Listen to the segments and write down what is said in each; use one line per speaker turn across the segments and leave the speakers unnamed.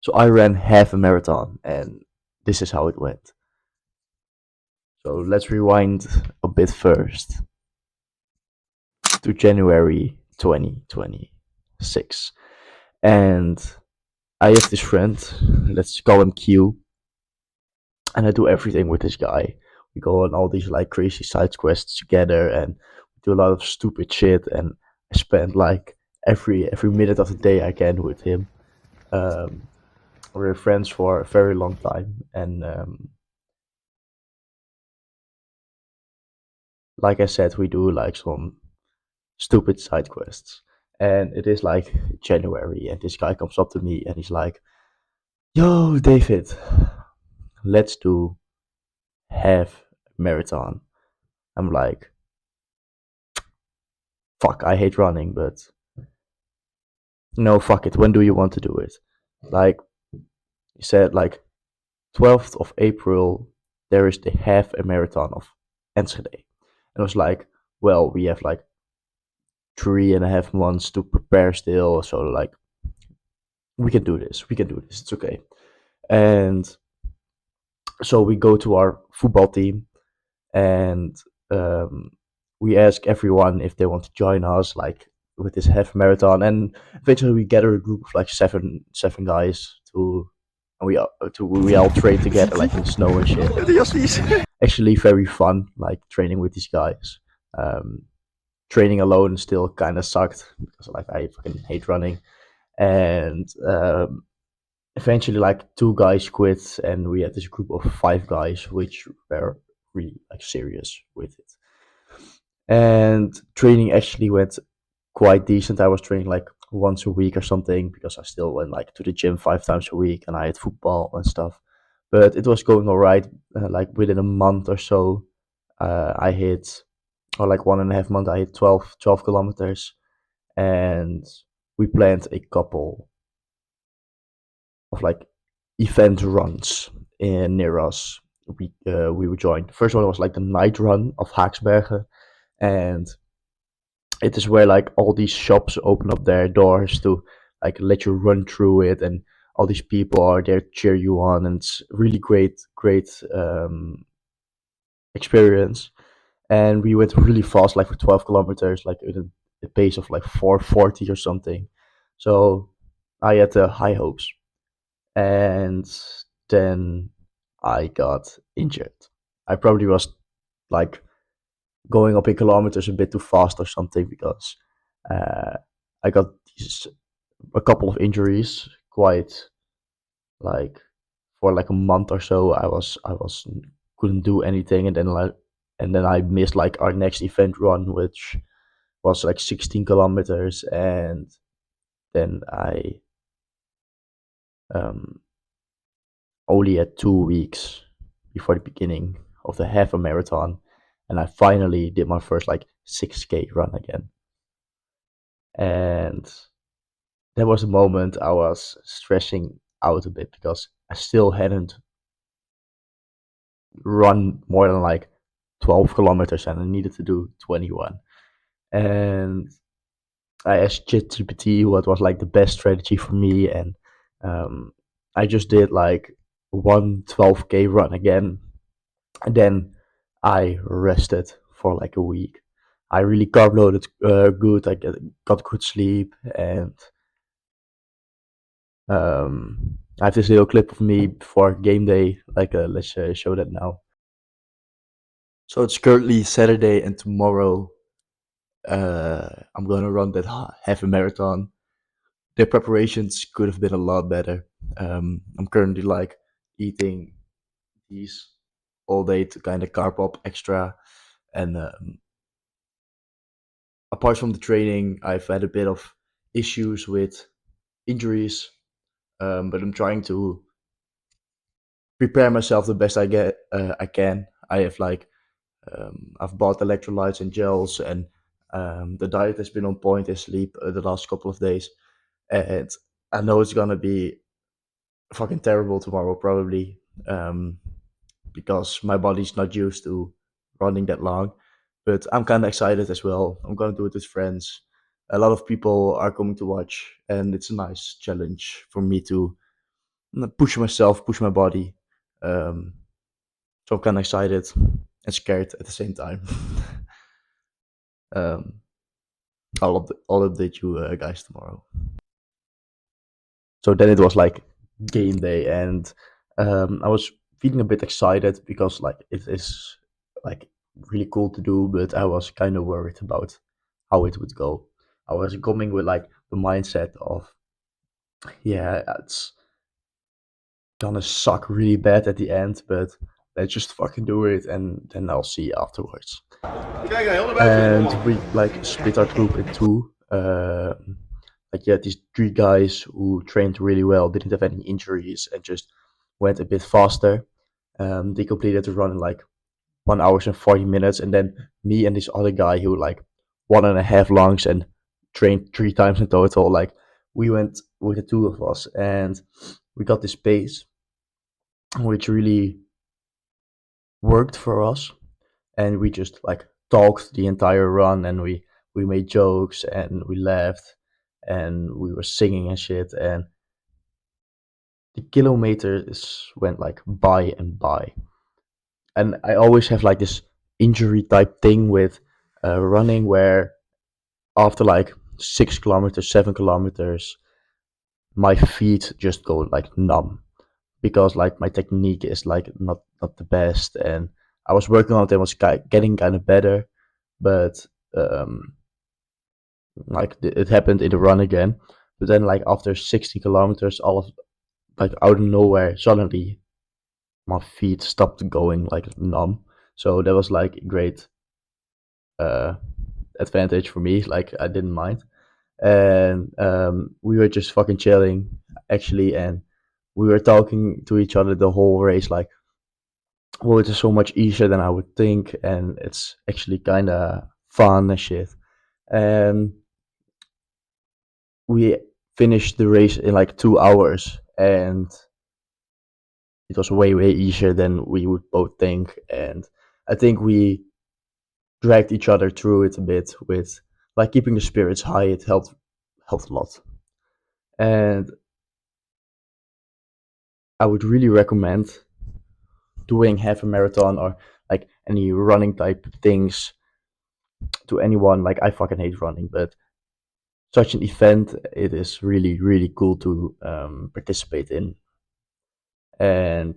So I ran half a marathon, and this is how it went. So let's rewind a bit first to January 2026. And I have this friend, let's call him Q, and I do everything with this guy. We go on all these like crazy side quests together, and we do a lot of stupid shit. And I spend like every minute of the day I can with him. Um, we're friends for a very long time, and like I said, we do like some stupid side quests. And it is like January, and this guy comes up to me and he's like, "Yo, David, let's do half marathon." I'm like, "Fuck, I hate running, but no, fuck it. When do you want to do it?" Like he said, like 12th of April, there is the half a marathon of Enschede. And I was like, well, we have like 3.5 months to prepare still, so like we can do this. We can do this. It's okay. And so we go to our football team, and um, we ask everyone if they want to join us, like with this half marathon. And eventually, we gather a group of like seven guys to, and we all train together, like in the snow and shit. Actually, very fun, like training with these guys. Um, Training alone still kind of sucked because like I fucking hate running, and eventually like two guys quit, and we had this group of five guys which were really like serious with it. And training actually went quite decent. I was training like once a week or something because I still went like to the gym 5 times a week, and I had football and stuff. But it was going all right. Like within a month or so, I hit, or like 1.5 months, I hit 12 kilometers, and we planned a couple of like event runs in near us. We would join. The first one was like the night run of Haaksbergen, and it is where like all these shops open up their doors to like let you run through it, and all these people are there to cheer you on, and it's really great experience. And we went really fast, like for 12 kilometers, like at a pace of like 4:40 or something. So I had high hopes, and then I got injured. I probably was like going up in kilometers a bit too fast or something, because uh, I got a couple of injuries quite like for like a month or so. I was couldn't do anything, and then I missed like our next event run, which was like 16 kilometers, and then I um, only had 2 weeks before the beginning of the half a marathon, and I finally did my first like 6K run again. And there was a moment I was stressing out a bit because I still hadn't run more than like 12 kilometers, and I needed to do 21. And I asked ChatGPT what was like the best strategy for me, and um, I just did like one 12K run again, and then I rested for like a week. I really carb loaded good. Got good sleep, and I have this little clip of me before game day. Like, let's show that now. So it's currently Saturday, and tomorrow I'm gonna run that half a marathon. The preparations could have been a lot better. I'm currently like eating these all day to kind of carb up extra, and apart from the training, I've had a bit of issues with injuries, but I'm trying to prepare myself the best I can. I have like I've bought electrolytes and gels, and the diet has been on point. I sleep the last couple of days, and I know it's gonna be fucking terrible tomorrow probably, um, because my body's not used to running that long. But I'm kind of excited as well. I'm gonna do it with friends. A lot of people are coming to watch, and it's a nice challenge for me to push myself, push my body. Um, so I'm kind of excited and scared at the same time. um, I'll update you guys tomorrow. So then it was like game day, and I was feeling a bit excited because like it is like really cool to do, but I was kind of worried about how it would go. I was coming with like the mindset of, yeah, it's gonna suck really bad at the end, but let's just fucking do it, and then I'll see afterwards. And we like split our group in two. Like yeah, these three guys who trained really well, didn't have any injuries, and just went a bit faster. They completed the run in like 1 hour and 40 minutes, and then me and this other guy who like 1.5 longs and trained 3 times in total. Like we went with the two of us, and we got this pace, which really worked for us, and we just like talked the entire run, and we made jokes and we laughed and we were singing and shit, and the kilometers went like by and by. And I always have like this injury type thing with running, where after like 6 kilometers, 7 kilometers, my feet just go like numb, because like my technique is like not the best, and I was working on it and was getting kind of better, but um like it happened in the run again. But then like after 60 kilometers, all of like out of nowhere, suddenly my feet stopped going like numb. So that was like a great uh advantage for me. Like I didn't mind, and we were just fucking chilling actually, and we were talking to each other the whole race. Like, well, it is so much easier than I would think, and it's actually kind of fun and shit. And we finished the race in like 2 hours, and it was way easier than we would both think. And I think we dragged each other through it a bit with like keeping the spirits high. It helped a lot, and I would really recommend doing half a marathon or like any running type things to anyone. Like I fucking hate running, but such an event, it is really cool to participate in, and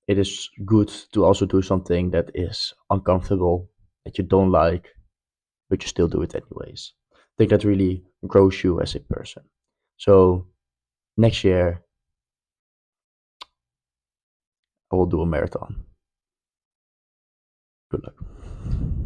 it is good to also do something that is uncomfortable, that you don't like, but you still do it anyways. I think that really grows you as a person. So next year I will do a marathon. Good luck.